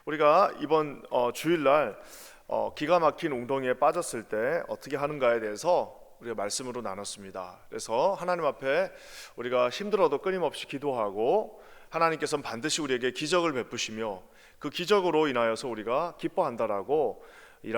우리가 이번 주일날 기가 막힌 웅덩이에 빠졌을 때 어떻게 하는가에 대해서 우리가 말씀으로 나눴습니다. 그래서 하나님 앞에 우리가 힘들어도 끊임없이 기도하고 하나님께서는 반드시 우리에게 기적을 베푸시며 그 기적으로 인하여서 우리가 기뻐한다라고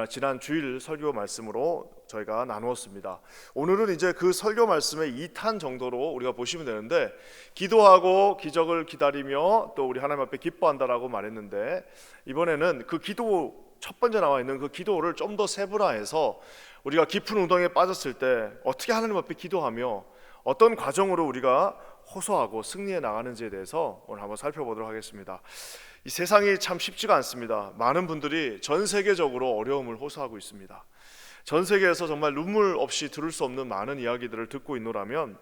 지난 주일 설교 말씀으로 저희가 나누었습니다. 오늘은 이제 그 설교 말씀의 2탄 정도로 우리가 보시면 되는데, 기도하고 기적을 기다리며 또 우리 하나님 앞에 기뻐한다라고 말했는데, 이번에는 그 기도 첫 번째 나와 있는 그 기도를 좀 더 세분화해서 우리가 깊은 웅덩이에 빠졌을 때 어떻게 하나님 앞에 기도하며 어떤 과정으로 우리가 호소하고 승리해 나가는지에 대해서 오늘 한번 살펴보도록 하겠습니다. 이 세상이 참 쉽지가 않습니다. 많은 분들이 전 세계적으로 어려움을 호소하고 있습니다. 전 세계에서 정말 눈물 없이 들을 수 없는 많은 이야기들을 듣고 있노라면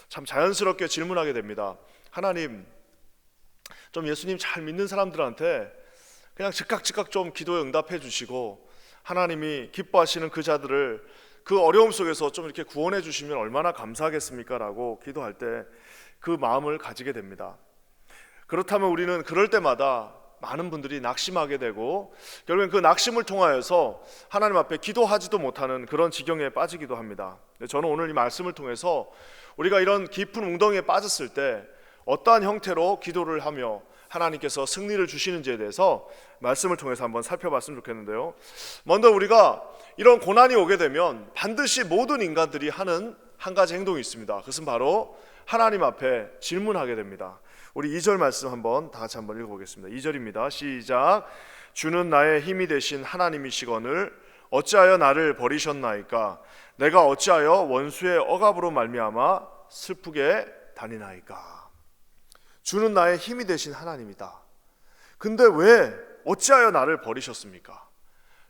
참 자연스럽게 질문하게 됩니다. 하나님, 좀 예수님 잘 믿는 사람들한테 그냥 즉각 좀 기도에 응답해 주시고 하나님이 기뻐하시는 그 자들을 그 어려움 속에서 좀 이렇게 구원해 주시면 얼마나 감사하겠습니까? 라고 기도할 때 그 마음을 가지게 됩니다. 그렇다면 우리는 그럴 때마다 많은 분들이 낙심하게 되고 결국엔 그 낙심을 통하여서 하나님 앞에 기도하지도 못하는 그런 지경에 빠지기도 합니다. 저는 오늘 이 말씀을 통해서 우리가 이런 깊은 웅덩이에 빠졌을 때 어떠한 형태로 기도를 하며 하나님께서 승리를 주시는지에 대해서 말씀을 통해서 한번 살펴봤으면 좋겠는데요. 먼저 우리가 이런 고난이 오게 되면 반드시 모든 인간들이 하는 한 가지 행동이 있습니다. 그것은 바로 하나님 앞에 질문하게 됩니다. 우리 2절 말씀 다 같이 한번 읽어보겠습니다. 2절입니다. 시작. 주는 나의 힘이 되신 하나님이시거늘 어찌하여 나를 버리셨나이까? 내가 어찌하여 원수의 억압으로 말미암아 슬프게 다니나이까? 주는 나의 힘이 되신 하나님이다. 근데 왜 어찌하여 나를 버리셨습니까?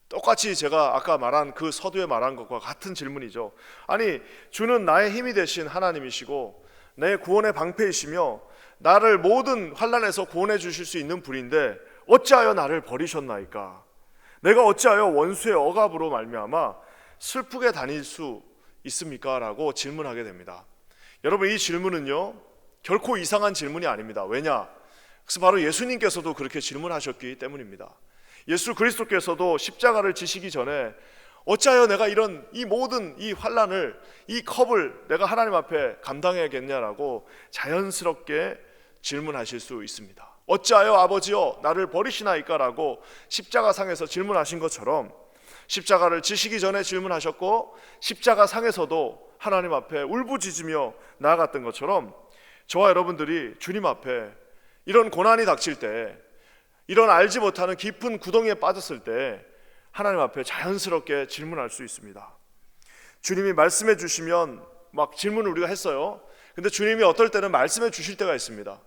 똑같이 제가 아까 말한 그 서두에 말한 것과 같은 질문이죠. 아니, 주는 나의 힘이 되신 하나님이시고 내 구원의 방패이시며 나를 모든 환난에서 구원해 주실 수 있는 분인데 어찌하여 나를 버리셨나이까? 내가 어찌하여 원수의 억압으로 말미암아 슬프게 다닐 수 있습니까? 라고 질문하게 됩니다. 여러분, 이 질문은요 결코 이상한 질문이 아닙니다. 왜냐? 그래서 바로 예수님께서도 그렇게 질문하셨기 때문입니다. 예수 그리스도께서도 십자가를 지시기 전에 어찌하여 내가 이 모든 이 환난을, 이 컵을 내가 하나님 앞에 감당해야겠냐라고 자연스럽게 질문하실 수 있습니다. 어찌하여 아버지여 나를 버리시나이까? 라고 십자가상에서 질문하신 것처럼 십자가를 지시기 전에 질문하셨고 십자가상에서도 하나님 앞에 울부짖으며 나아갔던 것처럼 저와 여러분들이 주님 앞에 이런 고난이 닥칠 때, 이런 알지 못하는 깊은 구덩이에 빠졌을 때 하나님 앞에 자연스럽게 질문할 수 있습니다. 주님이 말씀해 주시면 막 질문을 우리가 했어요. 근데 주님이 어떨 때는 말씀해 주실 때가 있습니다.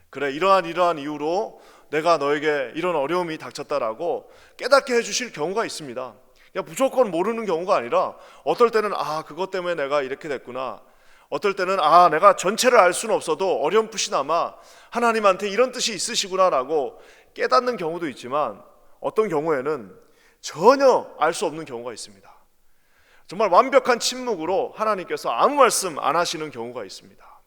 그래, 이러한 이유로 내가 너에게 이런 어려움이 닥쳤다라고 깨닫게 해주실 경우가 있습니다. 그냥 무조건 모르는 경우가 아니라 어떨 때는 그것 때문에 내가 이렇게 됐구나, 어떨 때는 내가 전체를 알 수는 없어도 어렴풋이나마 하나님한테 이런 뜻이 있으시구나라고 깨닫는 경우도 있지만, 어떤 경우에는 전혀 알 수 없는 경우가 있습니다. 정말 완벽한 침묵으로 하나님께서 아무 말씀 안 하시는 경우가 있습니다.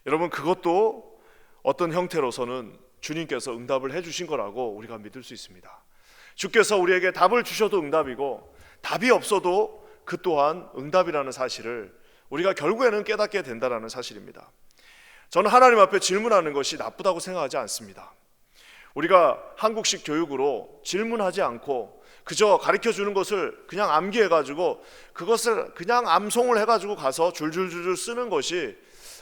여러분, 그것도 어떤 형태로서는 주님께서 응답을 해주신 거라고 우리가 믿을 수 있습니다. 주께서 우리에게 답을 주셔도 응답이고 답이 없어도 그 또한 응답이라는 사실을 우리가 결국에는 깨닫게 된다는 사실입니다. 저는 하나님 앞에 질문하는 것이 나쁘다고 생각하지 않습니다. 우리가 한국식 교육으로 질문하지 않고 그저 가르쳐주는 것을 그냥 암기해가지고 그것을 그냥 암송을 해가지고 가서 줄줄줄 쓰는 것이,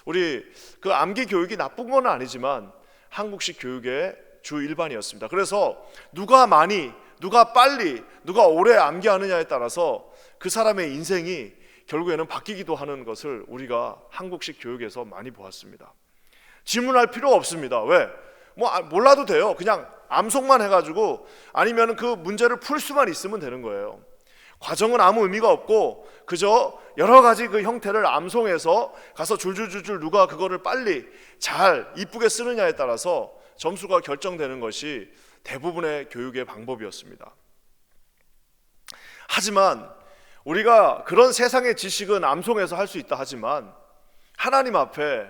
우리 그 암기 교육이 나쁜 건 아니지만 한국식 교육의 주 일반이었습니다. 그래서 누가 많이, 누가 빨리, 누가 오래 암기하느냐에 따라서 그 사람의 인생이 결국에는 바뀌기도 하는 것을 우리가 한국식 교육에서 많이 보았습니다. 질문할 필요가 없습니다. 왜? 몰라도 돼요. 그냥 암송만 해가지고 아니면 그 문제를 풀 수만 있으면 되는 거예요. 과정은 아무 의미가 없고 그저 여러 가지 그 형태를 암송해서 가서 줄줄줄줄 누가 그거를 빨리 잘 이쁘게 쓰느냐에 따라서 점수가 결정되는 것이 대부분의 교육의 방법이었습니다. 하지만 우리가 그런 세상의 지식은 암송해서 할 수 있다 하지만 하나님 앞에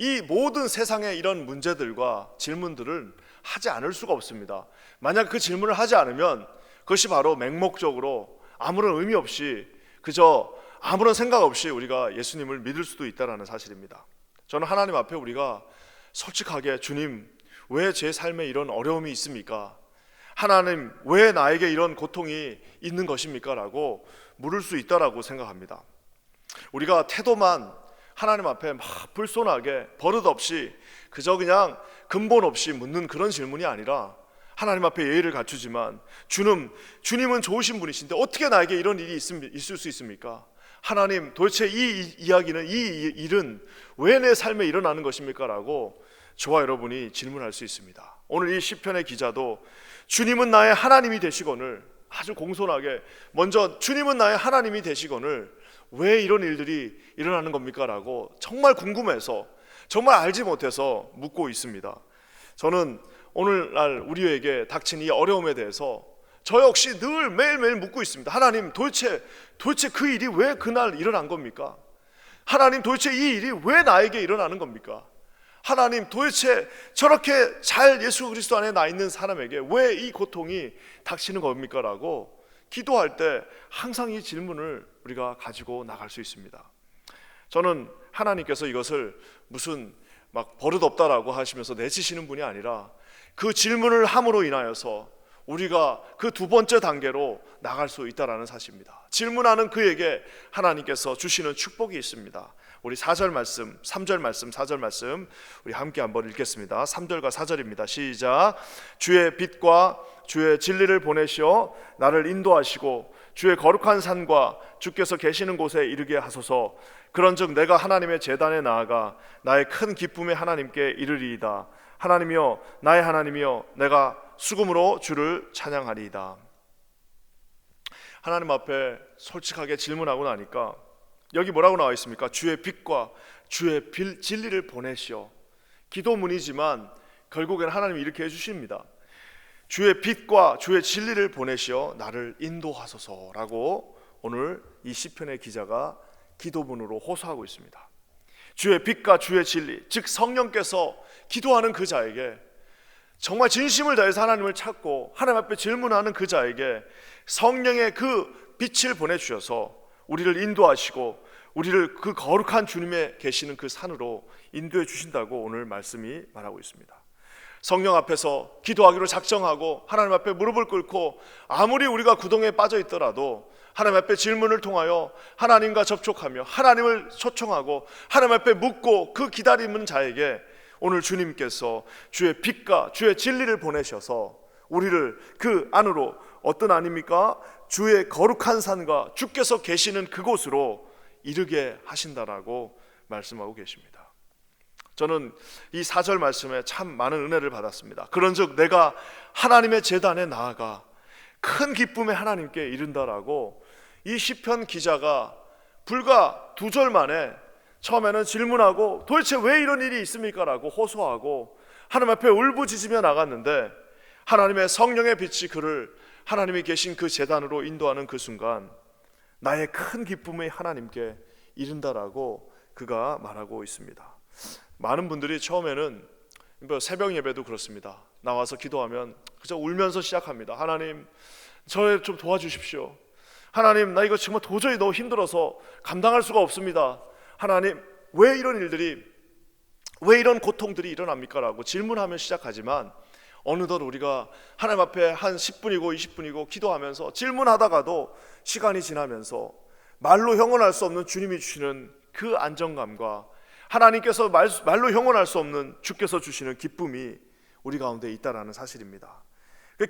이 모든 세상의 이런 문제들과 질문들을 하지 않을 수가 없습니다. 만약 그 질문을 하지 않으면 그것이 바로 맹목적으로 아무런 의미 없이 그저 아무런 생각 없이 우리가 예수님을 믿을 수도 있다는 사실입니다. 저는 하나님 앞에 우리가 솔직하게 주님, 왜 제 삶에 이런 어려움이 있습니까? 하나님, 왜 나에게 이런 고통이 있는 것입니까? 라고 물을 수 있다라고 생각합니다. 우리가 태도만 하나님 앞에 막 불손하게 버릇없이 그저 그냥 근본 없이 묻는 그런 질문이 아니라 하나님 앞에 예의를 갖추지만 주님은 좋으신 분이신데 어떻게 나에게 이런 일이 있을 수 있습니까? 하나님, 도대체 이 이야기는, 이 일은 왜 내 삶에 일어나는 것입니까? 라고 저와 여러분이 질문할 수 있습니다. 오늘 이 시편의 기자도 주님은 나의 하나님이 되시거늘, 아주 공손하게 먼저 주님은 나의 하나님이 되시거늘 왜 이런 일들이 일어나는 겁니까? 라고 정말 궁금해서, 정말 알지 못해서 묻고 있습니다. 저는 오늘날 우리에게 닥친 이 어려움에 대해서 저 역시 늘 매일매일 묻고 있습니다. 하나님, 도대체 그 일이 왜 그날 일어난 겁니까? 하나님, 도대체 이 일이 왜 나에게 일어나는 겁니까? 하나님, 도대체 저렇게 잘 예수 그리스도 안에 나 있는 사람에게 왜 이 고통이 닥치는 겁니까? 라고 기도할 때 항상 이 질문을 우리가 가지고 나갈 수 있습니다. 저는 하나님께서 이것을 무슨 막 버릇없다라고 하시면서 내치시는 분이 아니라 그 질문을 함으로 인하여서 우리가 그 두 번째 단계로 나갈 수 있다라는 사실입니다. 질문하는 그에게 하나님께서 주시는 축복이 있습니다. 우리 4절 말씀, 3절 말씀, 4절 말씀 우리 함께 한번 읽겠습니다. 3절과 4절입니다. 시작. 주의 빛과 주의 진리를 보내시어 나를 인도하시고 주의 거룩한 산과 주께서 계시는 곳에 이르게 하소서. 그런즉 내가 하나님의 제단에 나아가 나의 큰 기쁨의 하나님께 이르리이다. 하나님이여, 나의 하나님이여, 내가 수금으로 주를 찬양하리이다. 하나님 앞에 솔직하게 질문하고 나니까 여기 뭐라고 나와 있습니까? 주의 빛과 주의 진리를 보내시어. 기도문이지만 결국엔 하나님이 이렇게 해주십니다. 주의 빛과 주의 진리를 보내시어 나를 인도하소서라고 오늘 이 시편의 기자가 기도문으로 호소하고 있습니다. 주의 빛과 주의 진리, 즉 성령께서 기도하는 그 자에게, 정말 진심을 다해서 하나님을 찾고 하나님 앞에 질문하는 그 자에게 성령의 그 빛을 보내주셔서 우리를 인도하시고 우리를 그 거룩한 주님의 계시는 그 산으로 인도해 주신다고 오늘 말씀이 말하고 있습니다. 성령 앞에서 기도하기로 작정하고 하나님 앞에 무릎을 꿇고 아무리 우리가 구덩이에 빠져 있더라도 하나님 앞에 질문을 통하여 하나님과 접촉하며 하나님을 초청하고 하나님 앞에 묻고 그 기다리는 자에게 오늘 주님께서 주의 빛과 주의 진리를 보내셔서 우리를 그 안으로, 어떤 안입니까? 주의 거룩한 산과 주께서 계시는 그곳으로 이르게 하신다라고 말씀하고 계십니다. 저는 이 4절 말씀에 참 많은 은혜를 받았습니다. 그런즉 내가 하나님의 제단에 나아가 큰 기쁨의 하나님께 이른다라고 이 시편 기자가 불과 2절 만에 처음에는 질문하고 도대체 왜 이런 일이 있습니까? 라고 호소하고 하나님 앞에 울부짖으며 나갔는데 하나님의 성령의 빛이 그를 하나님이 계신 그 제단으로 인도하는 그 순간 나의 큰 기쁨의 하나님께 이른다라고 그가 말하고 있습니다. 많은 분들이 처음에는 새벽 예배도 그렇습니다. 나와서 기도하면 그저 울면서 시작합니다. 하나님, 저를 좀 도와주십시오. 하나님, 나 이거 정말 도저히 너무 힘들어서 감당할 수가 없습니다. 하나님, 왜 이런 일들이, 왜 이런 고통들이 일어납니까? 라고 질문하며 시작하지만 어느덧 우리가 하나님 앞에 한 10분이고 20분이고 기도하면서 질문하다가도 시간이 지나면서 말로 형언할 수 없는 주님이 주시는 그 안정감과 하나님께서 말로 형언할 수 없는 주께서 주시는 기쁨이 우리 가운데 있다는 사실입니다.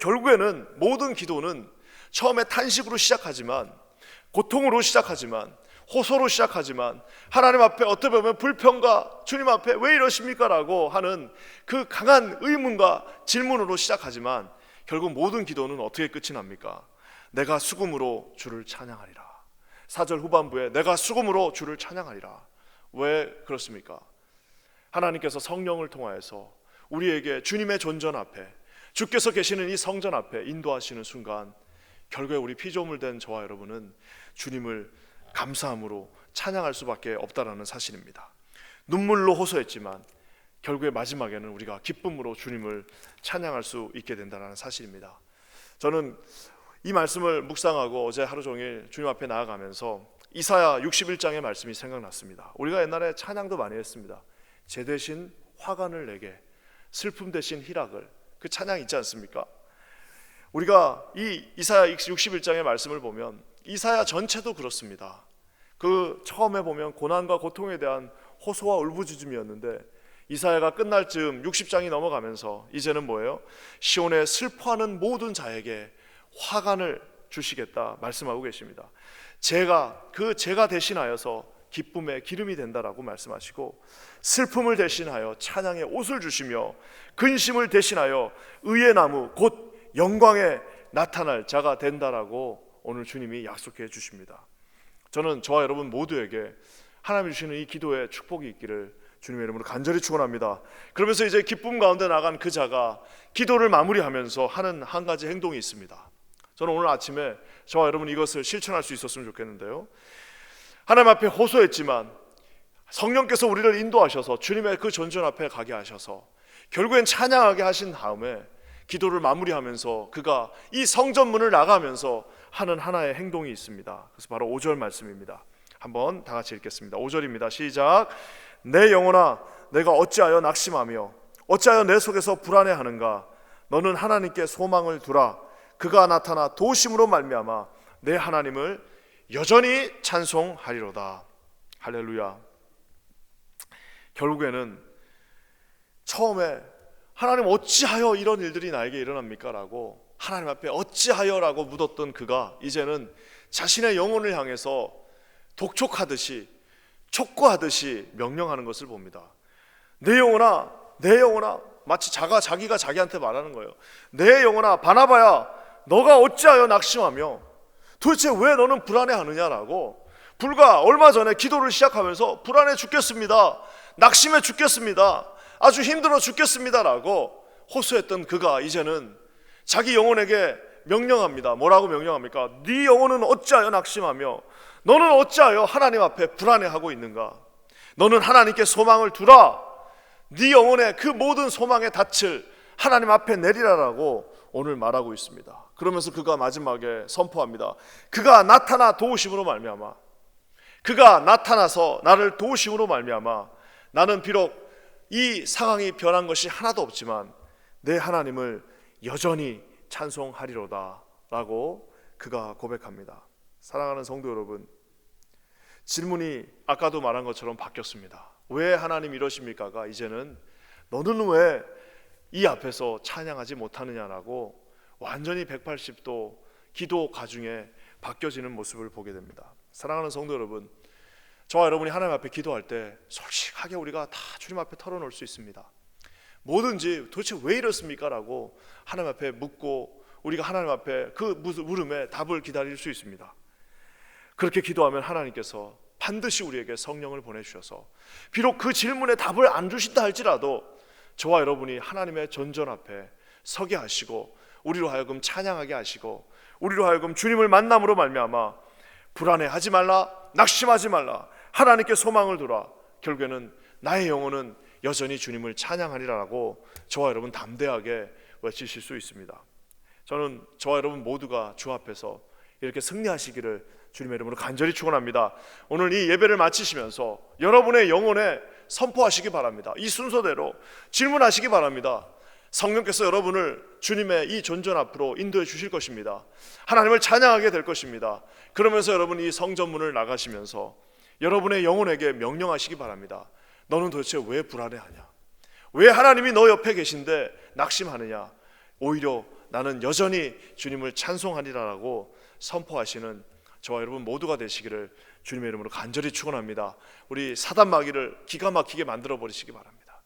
결국에는 모든 기도는 처음에 탄식으로 시작하지만, 고통으로 시작하지만, 호소로 시작하지만 하나님 앞에 어떻게 보면 불평과 주님 앞에 왜 이러십니까? 라고 하는 그 강한 의문과 질문으로 시작하지만 결국 모든 기도는 어떻게 끝이 납니까? 내가 수금으로 주를 찬양하리라. 4절 후반부에 내가 수금으로 주를 찬양하리라. 왜 그렇습니까? 하나님께서 성령을 통하여서 우리에게 주님의 존전 앞에, 주께서 계시는 이 성전 앞에 인도하시는 순간 결국에 우리 피조물 된 저와 여러분은 주님을 감사함으로 찬양할 수밖에 없다라는 사실입니다. 눈물로 호소했지만 결국에 마지막에는 우리가 기쁨으로 주님을 찬양할 수 있게 된다는 사실입니다. 저는 이 말씀을 묵상하고 어제 하루 종일 주님 앞에 나아가면서 이사야 61장의 말씀이 생각났습니다. 우리가 옛날에 찬양도 많이 했습니다. 제 대신 화관을 내게, 슬픔 대신 희락을, 그 찬양 있지 않습니까? 우리가 이 이사야 61장의 말씀을 보면 이사야 전체도 그렇습니다. 그 처음에 보면 고난과 고통에 대한 호소와 울부짖음이었는데 이사야가 끝날 즈음 60장이 넘어가면서 이제는 뭐예요? 시온에 슬퍼하는 모든 자에게 화관을 주시겠다 말씀하고 계십니다. 제가 대신하여서 기쁨의 기름이 된다라고 말씀하시고, 슬픔을 대신하여 찬양의 옷을 주시며 근심을 대신하여 의의 나무 곧 영광에 나타날 자가 된다라고 오늘 주님이 약속해 주십니다. 저는 저와 여러분 모두에게 하나님이 주시는 이 기도의 축복이 있기를 주님의 이름으로 간절히 축원합니다. 그러면서 이제 기쁨 가운데 나간 그 자가 기도를 마무리하면서 하는 한 가지 행동이 있습니다. 저는 오늘 아침에 저와 여러분 이것을 실천할 수 있었으면 좋겠는데요, 하나님 앞에 호소했지만 성령께서 우리를 인도하셔서 주님의 그 전전 앞에 가게 하셔서 결국엔 찬양하게 하신 다음에 기도를 마무리하면서 그가 이 성전문을 나가면서 하는 하나의 행동이 있습니다. 그래서 바로 5절 말씀입니다. 한번 다 같이 읽겠습니다. 5절입니다. 시작. 내 영혼아 내가 어찌하여 낙심하며 어찌하여 내 속에서 불안해하는가. 너는 하나님께 소망을 두라. 그가 나타나 도우심으로 말미암아 내 하나님을 여전히 찬송하리로다. 할렐루야. 결국에는 처음에 하나님 어찌하여 이런 일들이 나에게 일어납니까? 라고 하나님 앞에 어찌하여 라고 묻었던 그가 이제는 자신의 영혼을 향해서 독촉하듯이 촉구하듯이 명령하는 것을 봅니다. 내 영혼아, 내 영혼아, 마치 자기가 자기한테 말하는 거예요. 내 영혼아, 바나바야, 너가 어찌하여 낙심하며 도대체 왜 너는 불안해하느냐라고, 불과 얼마 전에 기도를 시작하면서 불안해 죽겠습니다, 낙심해 죽겠습니다, 아주 힘들어 죽겠습니다라고 호소했던 그가 이제는 자기 영혼에게 명령합니다. 뭐라고 명령합니까? 네 영혼은 어찌하여 낙심하며 너는 어찌하여 하나님 앞에 불안해하고 있는가? 너는 하나님께 소망을 두라. 네 영혼의 그 모든 소망의 닻을 하나님 앞에 내리라라고 오늘 말하고 있습니다. 그러면서 그가 마지막에 선포합니다. 그가 나타나 도우심으로 말미암아, 그가 나타나서 나를 도우심으로 말미암아 나는 비록 이 상황이 변한 것이 하나도 없지만 내 하나님을 여전히 찬송하리로다 라고 그가 고백합니다. 사랑하는 성도 여러분, 질문이 아까도 말한 것처럼 바뀌었습니다. 왜 하나님 이러십니까가 이제는 너는 왜 이 앞에서 찬양하지 못하느냐라고 완전히 180도 기도 가중에 바뀌어지는 모습을 보게 됩니다. 사랑하는 성도 여러분, 저와 여러분이 하나님 앞에 기도할 때 솔직하게 우리가 다 주님 앞에 털어놓을 수 있습니다. 뭐든지 도대체 왜 이렇습니까? 라고 하나님 앞에 묻고 우리가 하나님 앞에 그 물음에 답을 기다릴 수 있습니다. 그렇게 기도하면 하나님께서 반드시 우리에게 성령을 보내주셔서 비록 그 질문에 답을 안 주신다 할지라도 저와 여러분이 하나님의 전전 앞에 서게 하시고 우리로 하여금 찬양하게 하시고 우리로 하여금 주님을 만남으로 말미암아 불안해하지 말라, 낙심하지 말라, 하나님께 소망을 두라. 결국에는 나의 영혼은 여전히 주님을 찬양하리라고 저와 여러분 담대하게 외치실 수 있습니다. 저는 저와 여러분 모두가 주 앞에서 이렇게 승리하시기를 주님의 이름으로 간절히 축원합니다. 오늘 이 예배를 마치시면서 여러분의 영혼에 선포하시기 바랍니다. 이 순서대로 질문하시기 바랍니다. 성령께서 여러분을 주님의 이 전전 앞으로 인도해 주실 것입니다. 하나님을 찬양하게 될 것입니다. 그러면서 여러분이 이 성전문을 나가시면서 여러분의 영혼에게 명령하시기 바랍니다. 너는 도대체 왜 불안해하냐? 왜 하나님이 너 옆에 계신데 낙심하느냐? 오히려 나는 여전히 주님을 찬송하리라라고 선포하시는 저와 여러분 모두가 되시기를 주님의 이름으로 간절히 축원합니다. 우리 사단 마귀를 기가 막히게 만들어 버리시기 바랍니다.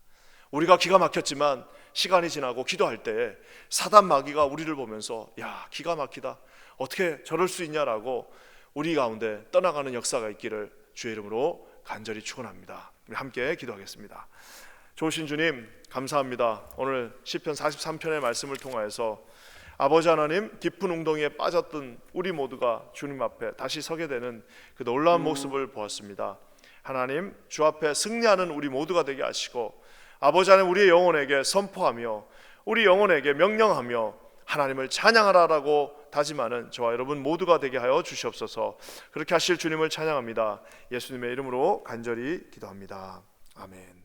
우리가 기가 막혔지만 시간이 지나고 기도할 때 사단 마귀가 우리를 보면서 야, 기가 막히다, 어떻게 저럴 수 있냐라고 우리 가운데 떠나가는 역사가 있기를 주의 이름으로 간절히 축원합니다. 우리 함께 기도하겠습니다. 좋으신 주님 감사합니다. 오늘 시편 43편의 말씀을 통하여서 아버지 하나님, 깊은 웅덩이에 빠졌던 우리 모두가 주님 앞에 다시 서게 되는 그 놀라운 모습을 보았습니다. 하나님 주 앞에 승리하는 우리 모두가 되게 하시고 아버지 하나님 우리의 영혼에게 선포하며 우리 영혼에게 명령하며 하나님을 찬양하라라고 다짐하는 저와 여러분 모두가 되게 하여 주시옵소서. 그렇게 하실 주님을 찬양합니다. 예수님의 이름으로 간절히 기도합니다. 아멘.